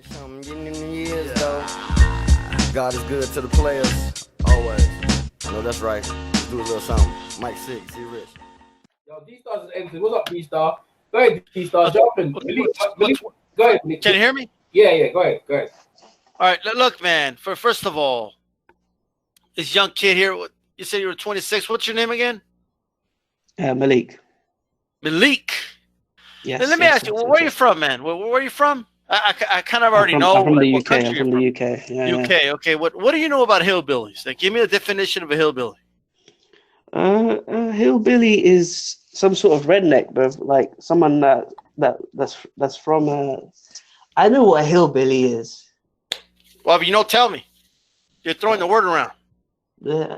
Something getting in the years, though. God is good to the players, always. I know that's right. Let's do a little something. Mike 6, see Rich. Yo, D-Stars is entering. What's up, D-Star? Go ahead, D-Star. Jump in. Go ahead. Can you hear me? Yeah. Go ahead. All right. Look, man. First of all, this young kid here. You said you were 26. What's your name again? Malik. Malik. Yes. Let me ask you. Where are you from, man? Where are you from? I kind of already know. I'm from the what UK. country I'm you're from the UK. Yeah, UK. Okay. What do you know about hillbillies? Like, give me a definition of a hillbilly. Hillbilly is some sort of redneck, bro. Like someone that's from. I know what a hillbilly is. Well, if you don't tell me. You're throwing the word around.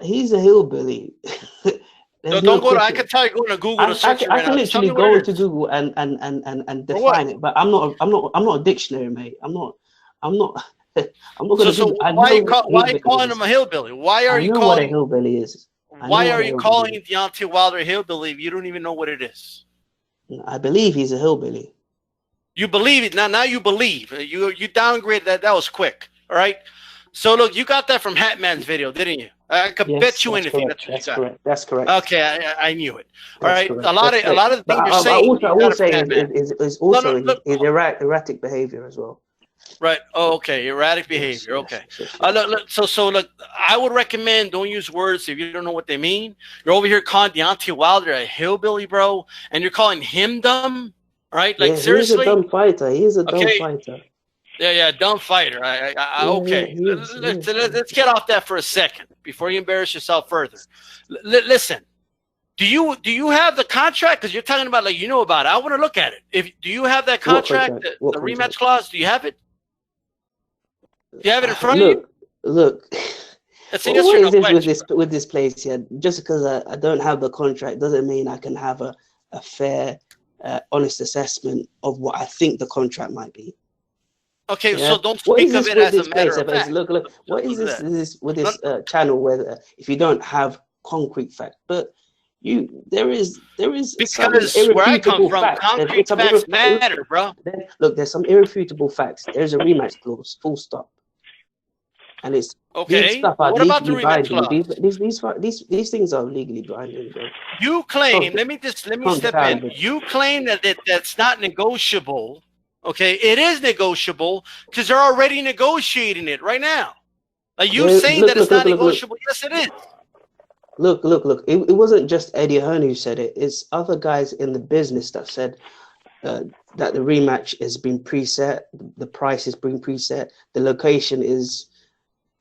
He's a hillbilly. Don't go to. I can tell you going to Google to search it right now. I can literally go into Google and define it, but I'm not a dictionary, mate. I'm not gonna. So why are you calling him a hillbilly? Why are you calling what a hillbilly is? Why are you calling Deontay Wilder a hillbilly if you don't even know what it is? I believe he's a hillbilly. You believe it now. You believe you downgrade that. That was quick. All right. So look, you got that from Hatman's video, didn't you? I could bet you anything. That's correct. That's correct. Okay, I knew it. All right. Correct. A lot of the things you're saying. I will say is also his erratic behavior as well. Right. Oh, okay. Erratic behavior. Okay. Look. So look, I would recommend don't use words if you don't know what they mean. You're over here calling Deontay Wilder a hillbilly, bro, and you're calling him dumb. Right? Like seriously. He's a dumb fighter. He's a dumb fighter. Yeah, dumb fighter. Okay. Let's get off that for a second before you embarrass yourself further. Listen, do you have the contract? Because you're talking about like you know about it. I want to look at it. Do you have that contract, the rematch clause? Do you have it? Do you have it in front of you? Look. That's a yes or no question. With this place here? Just because I don't have the contract doesn't mean I can have a fair, honest assessment of what I think the contract might be. Okay, so don't speak of it as a matter of fact. Look, what is this with this channel where if you don't have concrete facts, but there is because where I come from, concrete facts matter, bro. Look, there's some irrefutable facts. There's a rematch clause, full stop, and it's okay. What about the rematch clause? These things are legally binding, bro. You claim. Let me step in. You claim that that's not negotiable. Okay, it is negotiable because they're already negotiating it right now. Are you saying that it's not negotiable? Yes, it is. Look. It wasn't just Eddie Hearn who said it. It's other guys in the business that said that the rematch has been preset, the price has been preset, the location is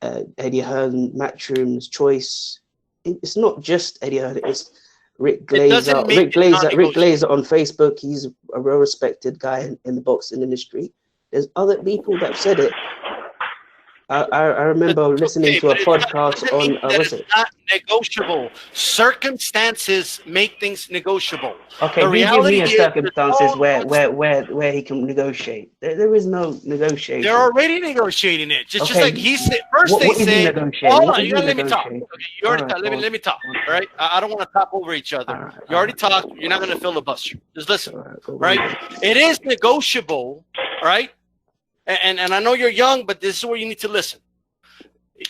Eddie Hearn Matchroom's choice. It's not just Eddie Hearn. It's Rick Glazer. Rick Glazer on Facebook. He's a well-respected guy in the boxing industry. There's other people that said it. I remember listening to a podcast on. It's not negotiable. Circumstances make things negotiable. Okay, he gives me circumstances where he can negotiate. There is no negotiation. They're already negotiating it. Just like he said. First they said, "Hold on, you gotta let me talk." Okay, you already talked. Let me talk. All right, I don't want to talk over each other. You already talked. You're not going to filibuster. Just listen. Right? It is negotiable. All right. And I know you're young, but this is where you need to listen.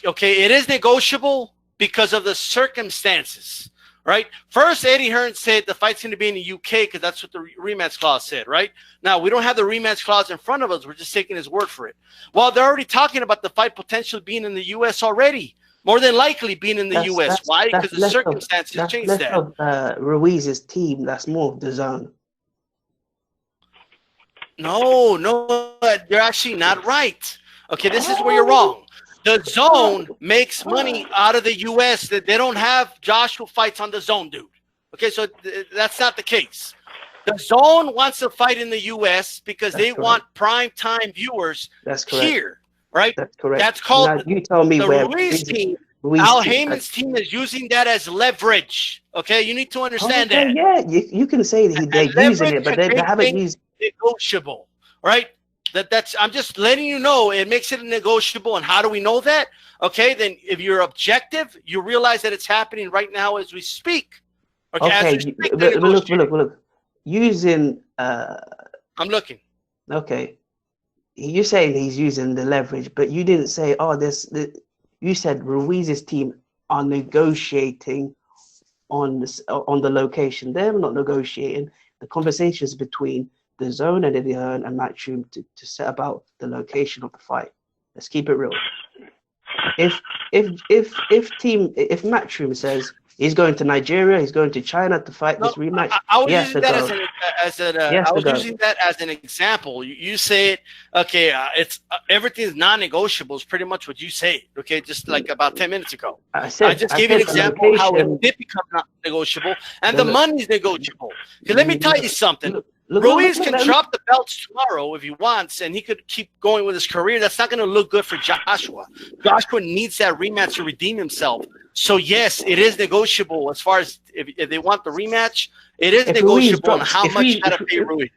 Okay, it is negotiable because of the circumstances, right? First, Eddie Hearn said the fight's going to be in the UK because that's what the rematch clause said, right? Now, we don't have the rematch clause in front of us. We're just taking his word for it. Well, they're already talking about the fight potentially being in the US already. More than likely being in the US. Why? Because the circumstances changed that. Of Ruiz's team, that's more of the zone. No, you're actually not right. Okay, this is where you're wrong. The zone makes money out of the U.S. that they don't have Joshua fights on the zone, dude. Okay, so that's not the case. The zone wants to fight in the U.S. because they want prime time viewers here, right? That's correct. That's called now, you tell me the where Ruiz team. Al Heyman's team is using that as leverage. Okay, you need to understand that. Yeah, you can say that they're using it, but they haven't used negotiable, right? That's I'm just letting you know it makes it negotiable. And how do we know that? Okay, then if you're objective, you realize that it's happening right now as we speak. Okay, look. Using I'm looking. Okay. you're saying he's using the leverage, but you didn't say, oh, you said Ruiz's team are negotiating on the location. They're not negotiating. The conversations between the Zone and Eddie Hearn and Matchroom to set about the location of the fight. Let's keep it real. If Matchroom says he's going to Nigeria, he's going to China to fight this rematch, I was using that as an example. You say it, okay? It's everything's non-negotiable. Is pretty much what you say, okay? Just like about 10 minutes ago. I just gave you an example of how it did become non-negotiable, and the money's negotiable. Let me tell you something. Ruiz can drop the belts tomorrow if he wants, and he could keep going with his career. That's not going to look good for Joshua. Joshua needs that rematch to redeem himself. So, yes, it is negotiable as far as if they want the rematch. It is negotiable on how much you got to pay Ruiz.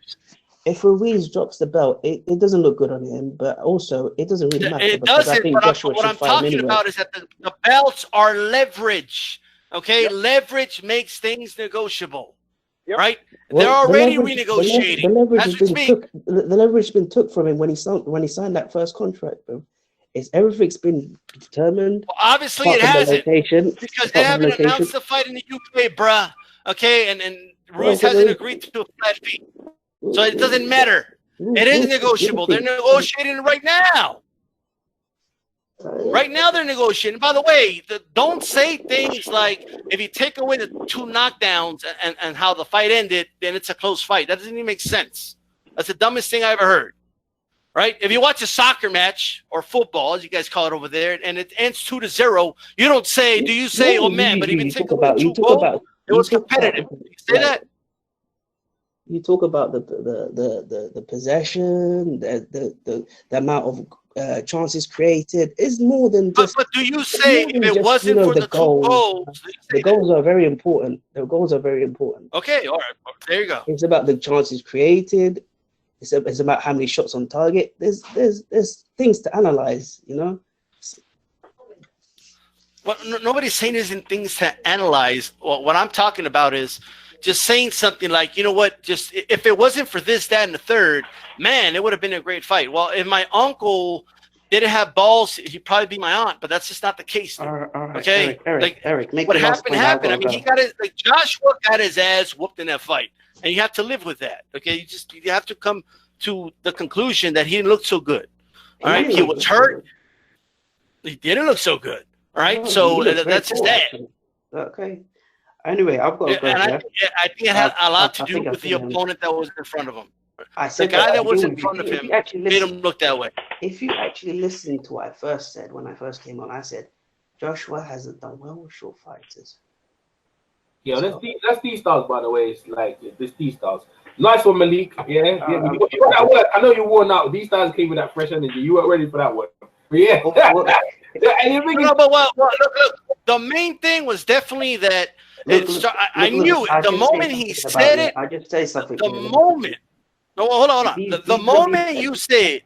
If Ruiz drops the belt, it doesn't look good on him, but also it doesn't really matter. It doesn't, but what I'm talking about is that the belts are leverage, okay? Yep. Leverage makes things negotiable. Yep. Right? Well, they're already renegotiating. The leverage has been took from him when he signed that first contract, bro. Everything's been determined. Well, obviously, it hasn't because they haven't announced the fight in the UK, bruh. Okay, and Ruiz hasn't agreed to a flat fee, so it doesn't matter. It is negotiable. They're negotiating right now. Right now, they're negotiating. By the way, don't say things like if you take away the 2 knockdowns and how the fight ended, then it's a close fight. That doesn't even make sense. That's the dumbest thing I ever heard. Right? If you watch a soccer match or football, as you guys call it over there, and it ends 2-0, you don't say, do you say, oh man, but even take away 2 goals, it was competitive. You say that? You talk about the possession, the amount of chances created is more than just. But do you say if it wasn't for the 2 goals? The goals are very important. The goals are very important. Okay, all right, there you go. It's about the chances created. It's about how many shots on target. There's things to analyze, you know. Well, nobody's saying there's things to analyze. Well, what I'm talking about is just saying something like, you know what, just if it wasn't for this, that, and the third, man, it would have been a great fight. Well, if my uncle didn't have balls, he'd probably be my aunt, but that's just not the case. All right, okay? Eric, what happened. I mean, he got his, like Joshua got his ass whooped in that fight, and you have to live with that, okay? You have to come to the conclusion that he didn't look so good. All right, he was hurt. He didn't look so good. All right, so that's just that. Okay. Anyway, I've got to go. I think it had a lot to do with the opponent that was in front of him. The guy that was in front of him made him look that way. If you actually listen to what I first said when I first came on, I said Joshua hasn't done well with short fighters. Yeah, that's DStyles, by the way. It's like this DStyles. Nice one, Malik. Yeah, you got that work. I know you worn out. DStyles came with that fresh energy. You weren't ready for that work. But yeah. Look, the main thing was definitely that I knew it. The moment he said it, I just say something. The moment. No, hold on. The moment you said,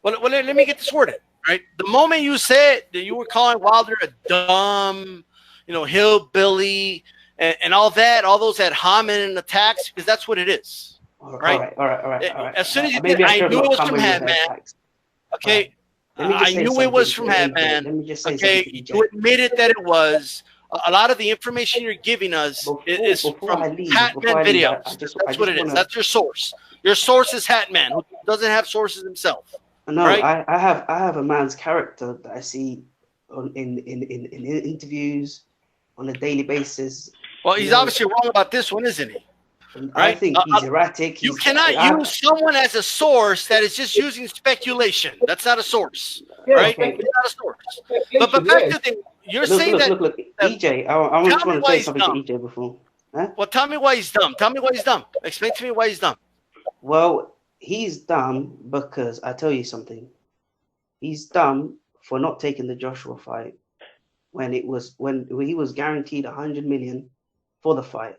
well, let me get this worded, right? The moment you said that you were calling Wilder a dumb, hillbilly, and all that, all those ad hominem attacks, because that's what it is. All right. As soon as you did, I knew it was from Hatman. Okay. I knew it was from Hatman. Okay. You admitted that it was. A lot of the information you're giving us is from Hatman videos. That's what it is. That's your source. Your source is Hatman, who doesn't have sources himself. No, right? I have a man's character that I see in interviews on a daily basis. Well, he's obviously wrong about this one, isn't he? Right? I think he's erratic. You cannot use someone as a source that is just using speculation. That's not a source, right? Okay. It's not a source. But back to the you're saying that. Look, EJ. I just want to say something to EJ before. Huh? Well, tell me why he's dumb. Tell me why he's dumb. Explain to me why he's dumb. Well, he's dumb because I tell you something. He's dumb for not taking the Joshua fight when he was guaranteed 100 million for the fight.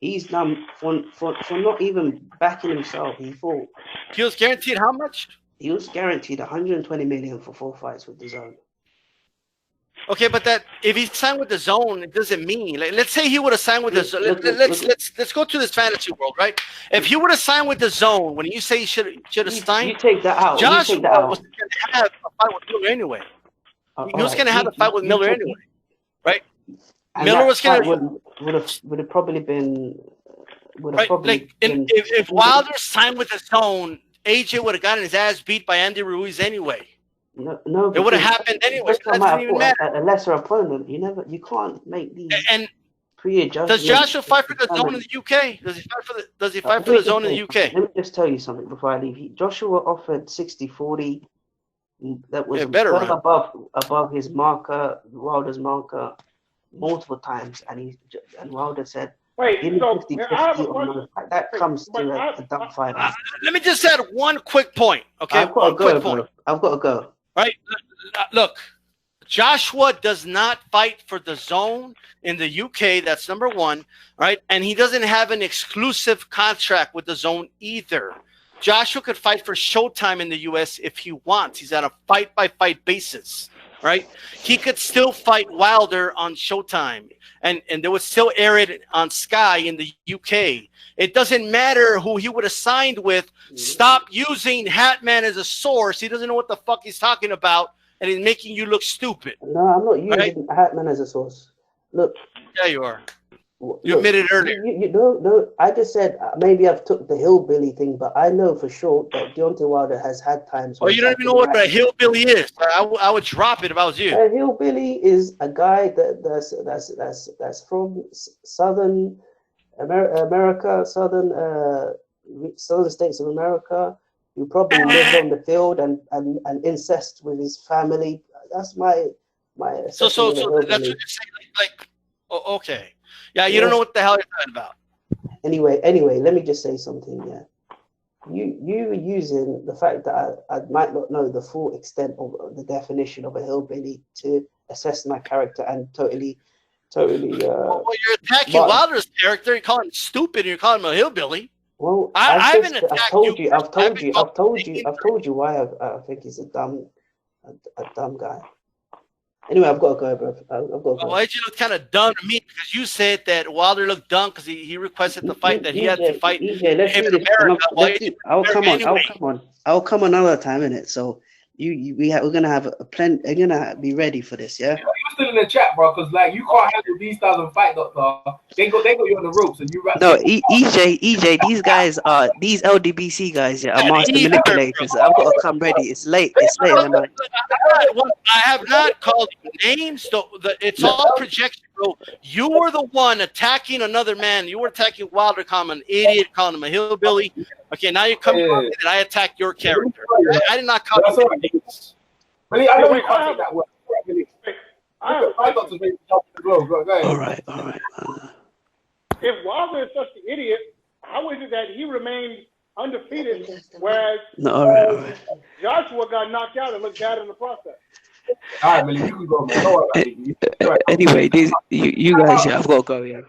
He's dumb for not even backing himself. He thought he was guaranteed how much? He was guaranteed 120 million for 4 fights with the Zone. Okay, but that if he signed with the Zone, it doesn't mean. Like, let's say he would have signed with the Zone. Let's go to this fantasy world, right? If he would have signed with the Zone, when you say he should have signed, you take that out. Joshua you take that out. was going to have a fight with Miller anyway. He was going to have a fight with Miller anyway, right? And Miller was going to would have probably been if Wilder signed with the Zone, AJ would have gotten his ass beat by Andy Ruiz anyway. No, it would have happened anyway. So that doesn't even matter. A lesser opponent, you can't make these. And pre-adjustments. Does Joshua fight for the Zone in the UK? Does he fight for the Zone in the UK? Let me just tell you something before I leave. Joshua offered 60-40. That was above his marker, Wilder's marker, multiple times, and Wilder said, "Wait, so that comes to a dumb fight." Let me just add one quick point. Okay, I've got to go. Right, look, Joshua does not fight for the Zone in the UK. That's number one, right? And he doesn't have an exclusive contract with the Zone either. Joshua could fight for Showtime in the US if he wants. He's on a fight-by-fight basis, right? He could still fight Wilder on Showtime, and they would still air it on Sky in the UK. It doesn't matter who he would have signed with. Stop using Hatman as a source. He doesn't know what the fuck he's talking about, and he's making you look stupid. No, I'm not using Hatman as a source. Look. Yeah, you are. You admitted earlier. No, I just said maybe I've took the hillbilly thing, but I know for sure that Deontay Wilder has had times. Oh, you don't even know what a hillbilly is. I would drop it if I was you. A hillbilly is a guy that's from Southern America, southern states of America, who probably lived on the field and incest with his family. That's my. So that's what you're saying. Like, oh, okay. Yeah, you don't know what the hell you're talking about. Anyway, let me just say something. Yeah, you were using the fact that I might not know the full extent of the definition of a hillbilly to assess my character and totally. Well, you're attacking Wilder's character. You call him stupid, and you're calling him a hillbilly. Well, I haven't attacked you. I've told you why I think he's a dumb guy. Anyway, I've got to go, bro. I've got to go. Well, you look kind of dumb to me because you said that Wilder looked dumb because he requested the fight that he had to fight in America. I'll come another time, innit? So we're gonna have a plan. We're gonna be ready for this, yeah. You're still in the chat, bro, because like you can't handle these styles of fight, doctor. They got you on the ropes, and you. No, EJ, these guys are these LDBC guys. Yeah, are master manipulators. I've got to come ready. It's late. It's late in the night. I have not called you names. It's all projection, bro. You were the one attacking another man. You were attacking Wilder, calling him an idiot, calling him a hillbilly. Okay, now you're coming and I attacked your character. I did not call you names. Really, I know you can't take that word. All right. If Wilder is such an idiot, how is it that he remained undefeated, whereas all right. Joshua got knocked out and looked bad in the process? All right, Millie, you can go, man. Anyway, you guys, yeah, I've got to go, yeah.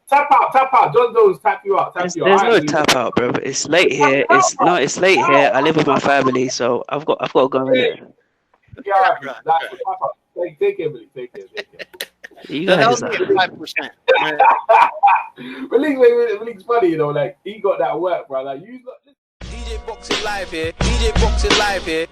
Tap out. John Doe's tap you out. There's no tap out, bro. It's late here. It's late here. I live with my family, so I've got to go in there. Yeah, take it, Millie. Take it. You guys are 5%. Malik's funny, you know, like he got that work, bro. Like you got DJBoxing live here.